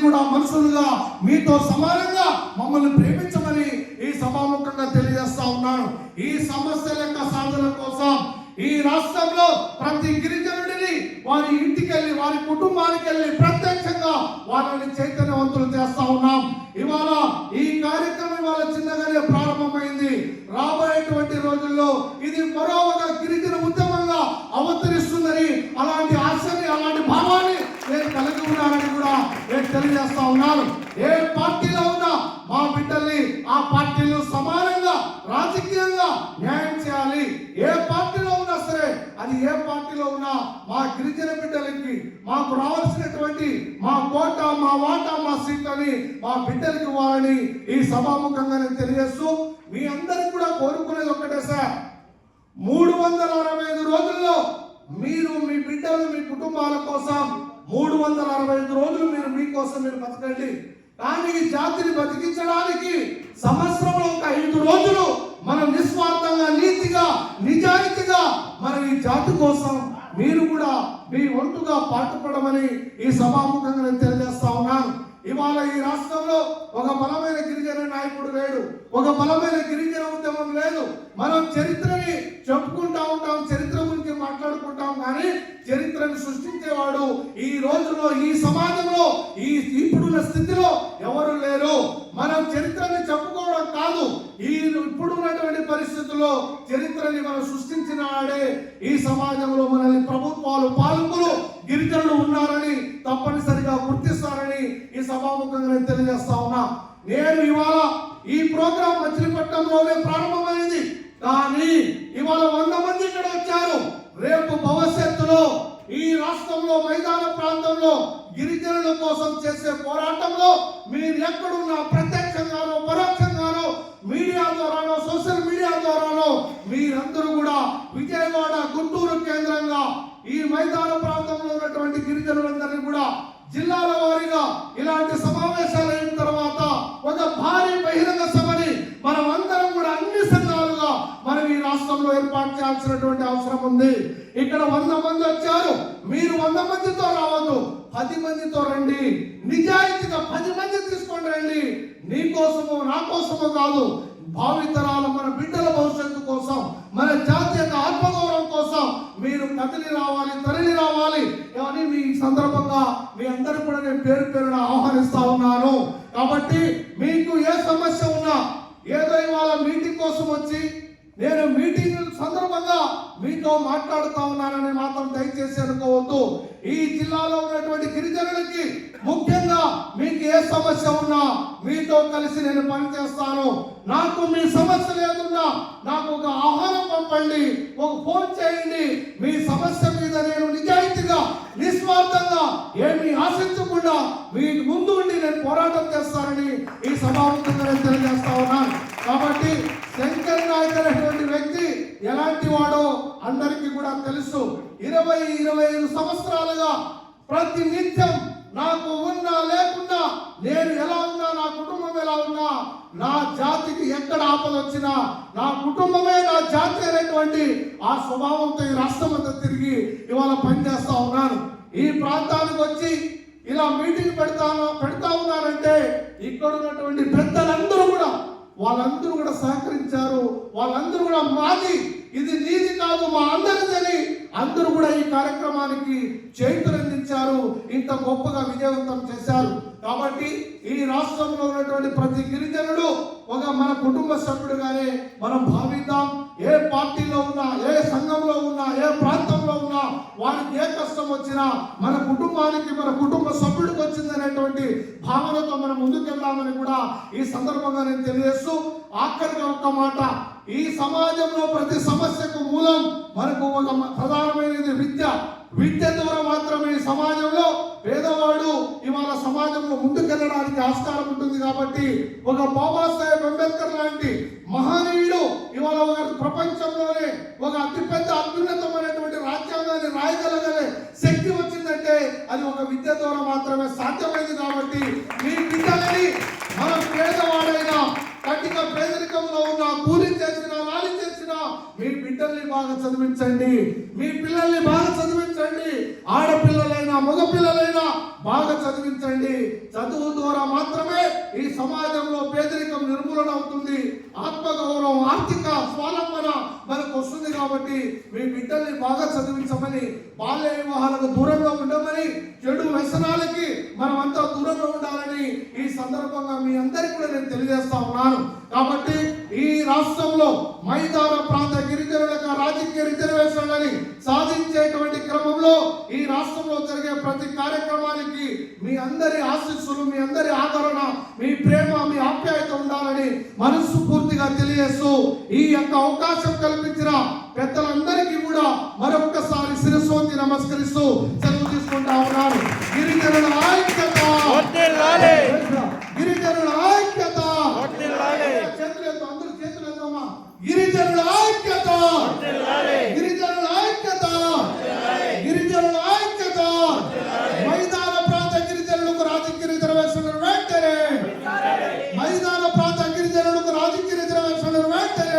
కూడా మనుషులుగా మీతో సమానంగా మమ్మల్ని ప్రేమించమని ఈ సభాముఖంగా తెలియజేస్తా ఉన్నాను. ఈ సమస్యల యొక్క సాధన కోసం ఈ రాష్ట్రంలో ప్రతి గిరిజనుడిని వారి ఇంటికి వెళ్ళి వారి కుటుంబానికి వెళ్ళి ప్రత్యక్షంగా వాళ్ళని చైతన్యవంతులు చేస్తా ఉన్నాం. ఇవాళ ఈ కార్యక్రమం ఇవాళ చిన్నగానే ప్రారంభమైంది. రాబోయేటువంటి రోజుల్లో ఇది మరో ఒక గిరిజన ఉద్యమంగా అవతరిస్తుందని, అలాంటి ఆశని అలాంటి భావాన్ని నేను కలిగి ఉన్నానని కూడా నేను తెలియజేస్తా ఉన్నాను. ఏ పార్టీలో ఉన్నా మా బిడ్డల్ని ఆ పార్టీలో సమానంగా రాజకీయంగా న్యాయం చేయాలి. ఏ పార్టీలో ఉన్నా సరే, అది ఏ పార్టీలో ఉన్నా మా గిరిజన బిడ్డలకి మాకు రావాల్సినటువంటి మా కోట, మా వాటా, మా సీట్లని మా బిడ్డలకి ఇవ్వాలని ఈ సభాముఖంగా నేను తెలియజేస్తూ, మీ అందరికి కూడా కోరుకునేది ఒక్కటే సార్, 365 రోజుల్లో మీరు మీ బిడ్డలు మీ కుటుంబాల కోసం 365 రోజులు మీరు మీకోసం మీరు బతకండి. కానీ ఈ జాతిని బతికించడానికి సంవత్సరంలో ఒక 5 రోజులు మనం నిస్వార్థంగా, నీతిగా, నిజాయితీగా మనం ఈ జాతి కోసం మీరు కూడా మీ వంతుగా పాటుపడమని ఈ సభాముఖంగా నేను తెలియజేస్తా ఉన్నాను. ఇవాళ ఈ రాష్ట్రంలో ఒక బలమైన గిరిజన నాయకుడు లేడు, ఒక బలమైన గిరిజన ఉద్యమం లేదు. మనం చరిత్రని చెప్పుకుంటా ఉంటాం, చరిత్ర గురించి మాట్లాడుకుంటాం, కానీ చరిత్రను సృష్టించేవాడు ఈ రోజులో ఈ సమాజంలో ఇప్పుడున్న స్థితిలో ఎవరు లేరు. మనం చరిత్రని చెప్పుకోవడం కాదు, ఇప్పుడున్నటువంటి పరిస్థితుల్లో చరిత్రని మనం సృష్టించిన వాడే ఈ సమాజంలో మనల్ని ప్రభుత్వాలు, పాలకులు, గిరిజనులు ఉన్నారని తప్పనిసరిగా గుర్తిస్తారని ఈ సభాముఖంగా నేను తెలియజేస్తా ఉన్నా. నేను ఇవాళ ఈ ప్రోగ్రాం మచిలీపట్నంలోనే ప్రారంభమైంది, కానీ ఇవాళ 100 మంది ఇక్కడ వచ్చారు. రేపు భవిష్యత్తులో ఈ రాష్ట్రంలో మైదాన ప్రాంతంలో గిరిజనుల కోసం చేసే పోరాటంలో మీరు ఎక్కడున్నా ప్రత్యక్షంగానో పరోక్షంగానో మీడియా ద్వారానో సోషల్ మీడియా ద్వారానో మీరందరూ కూడా విజయవాడ, గుంటూరు కేంద్రంగా ఈ మైదాన ప్రాంతంలో ఉన్నటువంటి గిరిజనులందరినీ కూడా జిల్లాల వారీగా ఇలాంటి సమావేశాలు అయిన తర్వాత ఒక భారీ బహిరంగ సభని మనం అందరం కూడా అన్ని సంఘాలుగా మనం ఈ రాష్ట్రంలో ఏర్పాటు చేయాల్సినటువంటి అవసరం ఉంది. ఇక్కడ 100 మంది వచ్చారు, మీరు 100 మందితో రావద్దు, 10 మందితో రండి. నిజాయితీగా 10 మంది తీసుకొని రండి. నీ కోసమో నా కోసమో కాదు, భావితరాల మన బిడ్డల భవిష్యత్తు కోసం, మన జాతి యొక్క ఆత్మగౌరవం కోసం మీరు కదిలి రావాలి, తరలి రావాలి అని మీ సందర్భంగా మీ అందరూ కూడా నేను పేరు పేరున ఆహ్వానిస్తా ఉన్నాను. కాబట్టి మీకు ఏ సమస్య ఉన్నా, ఏదో ఇవాళ మీటింగ్ కోసం వచ్చి నేను మీటింగ్ సందర్భంగా మీతో మాట్లాడుతూ ఉన్నానని మాత్రం దయచేసి అనుకోవద్దు. ఈ జిల్లాలో ఉన్నటువంటి గిరిజనులకి ముఖ్యంగా మీకు ఏ సమస్య ఉన్నా మీతో కలిసి నేను పనిచేస్తాను. నాకు మీ సమస్యలు ఏదున్నా నాకు ఒక ఆహ్వానం పంపండి, ఒక ఫోన్ చేయండి. మీ సమస్య మీద నేను నిజాయితీగా, నిస్వార్థంగా, ఏమీ ఆశించకుండా మీ ముందు ఉండి నేను పోరాటం చేస్తానని ఈ సభాముఖంగా నేను తెలియజేస్తా ఉన్నాను. కాబట్టి శంకర్ నాయక్ అనేటువంటి వ్యక్తి ఎలాంటి వాడో అందరికీ కూడా తెలుసు. 20-25 సంవత్సరాలుగా ప్రతి నిత్యం నాకు ఉన్నా లేకున్నా, నేను ఎలా ఉన్నా, నా కుటుంబం ఎలా ఉన్నా, నా జాతికి ఎక్కడ ఆపద వచ్చినా నా కుటుంబమే నా జాతి అనేటువంటి ఆ స్వభావంతో ఈ రాష్ట్రం అంతా తిరిగి ఇవాళ పనిచేస్తా ఉన్నాను. ఈ ప్రాంతానికి వచ్చి ఇలా మీటింగ్ పెడతా ఉన్నారంటే ఇక్కడ ఉన్నటువంటి పెద్దలందరూ కూడా వాళ్ళందరూ కూడా సహకరించారు. వాళ్ళందరూ కూడా మాది, ఇది నీది కాదు, మా అందరిదని అందరూ కూడా ఈ కార్యక్రమానికి చేతులందించారు, ఇంత గొప్పగా విజయవంతం చేశారు. కాబట్టి ఈ రాష్ట్రంలో ఉన్నటువంటి ప్రతి గిరిజనుడు ఒక మన కుటుంబ సభ్యుడుగానే మనం భావిద్దాం. ఏ పార్టీలో ఉన్నా, ఏ సంఘంలో ఉన్నా, ఏ ప్రాంతంలో ఉన్నా, వారికి ఏ కష్టం వచ్చినా మన కుటుంబానికి, మన కుటుంబ సభ్యుడికి వచ్చిందనేటువంటి భావనతో మనం ముందుకెళ్దామని కూడా ఈ సందర్భంగా నేను తెలియజేస్తూ, ఆఖరిగా ఒక్క మాట, ఈ సమాజంలో ప్రతి సమస్యకు మూలం మనకు ఒక ప్రధానమైనది విద్య. విద్య ద్వారా మాత్రమే సమాజంలో పేదవాడు ఇవాళ సమాజంలో ముందుకెళ్ళడానికి ఆస్కారం ఉంటుంది. కాబట్టి ఒక బాబాసాహెబ్ అంబేద్కర్ లాంటి మహనీయుడు ఇవాళ ఒక ప్రపంచంలోనే ఒక అతిపెద్ద అత్యున్నతమైనటువంటి రాజ్యాంగాన్ని రాయగలగలే శక్తి వచ్చిందంటే అది ఒక విద్య ద్వారా మాత్రమే సాధ్యమైంది. కాబట్టి మీ బిడ్డలని మనం పేదవాడైనా, కటిక పేదరికంలో ఉన్న, కూలి చేసినా, లాలి చేసినా మీ బిడ్డల్ని బాగా చదివించండి, మీ పిల్లల్ని బాగా చదివించండి. ఆడపిల్లలైనా, మగ పిల్లలైనా బాగా చదివించండి. చదువు ద్వారా మాత్రమే ఈ సమాజంలో పేదరికం నిర్మూలన అవుతుంది, ఆత్మగౌరవం, ఆర్థిక స్వావలంబన మనకు వస్తుంది. కాబట్టి మీ బిడ్డల్ని బాగా చదివించమని, బాల్య వివాహాలకు దూరంగా ఉండమని, చెడు వ్యసనాలకి మనం అంతా దూరంగా ఉండాలని ఈ సందర్భంగా మీ అందరికీ కూడా నేను తెలియజేస్తా ఉన్నాను. కాబట్టి ఈ రాష్ట్రంలో మైదాన ప్రాంత గిరిజనులకు రాజకీయ రిజర్వేషన్లని సాధించేటువంటి క్రమంలో ఈ రాష్ట్రంలో జరిగే ప్రతి కార్యక్రమానికి మీ అందరి ఆశీస్సులు, మీ అందరి ఆదరణ, మీ ప్రేమ, మీ ఆప్యాయత ఉండాలని మనసు పూర్తిగా తెలియజేస్తూ ఈ యొక్క అవకాశం కల్పించిన పెద్దలందరికీ కూడా మరొక్కసారి శిరస్సు వంచి నమస్కరిస్తూ సెలవు తీసుకుంటా ఉన్నాను. గిరిజనుల ఐక్యత, గిరిజనుల ఐక్యత, చేతులెత్తు, అందరూ చేతులెత్తమ్మా. గిరిజనుల ఐక్యత, గిరిజనుల ఐక్యత, గిరిజనుల ఐక్యత. మైదాన ప్రాంత గిరిజనులకు రాజకీయ రిజర్వేషన్లు వెంటనే, మైదాన ప్రాంత గిరిజనులకు రాజకీయ రిజర్వేషన్లు వెంటనే.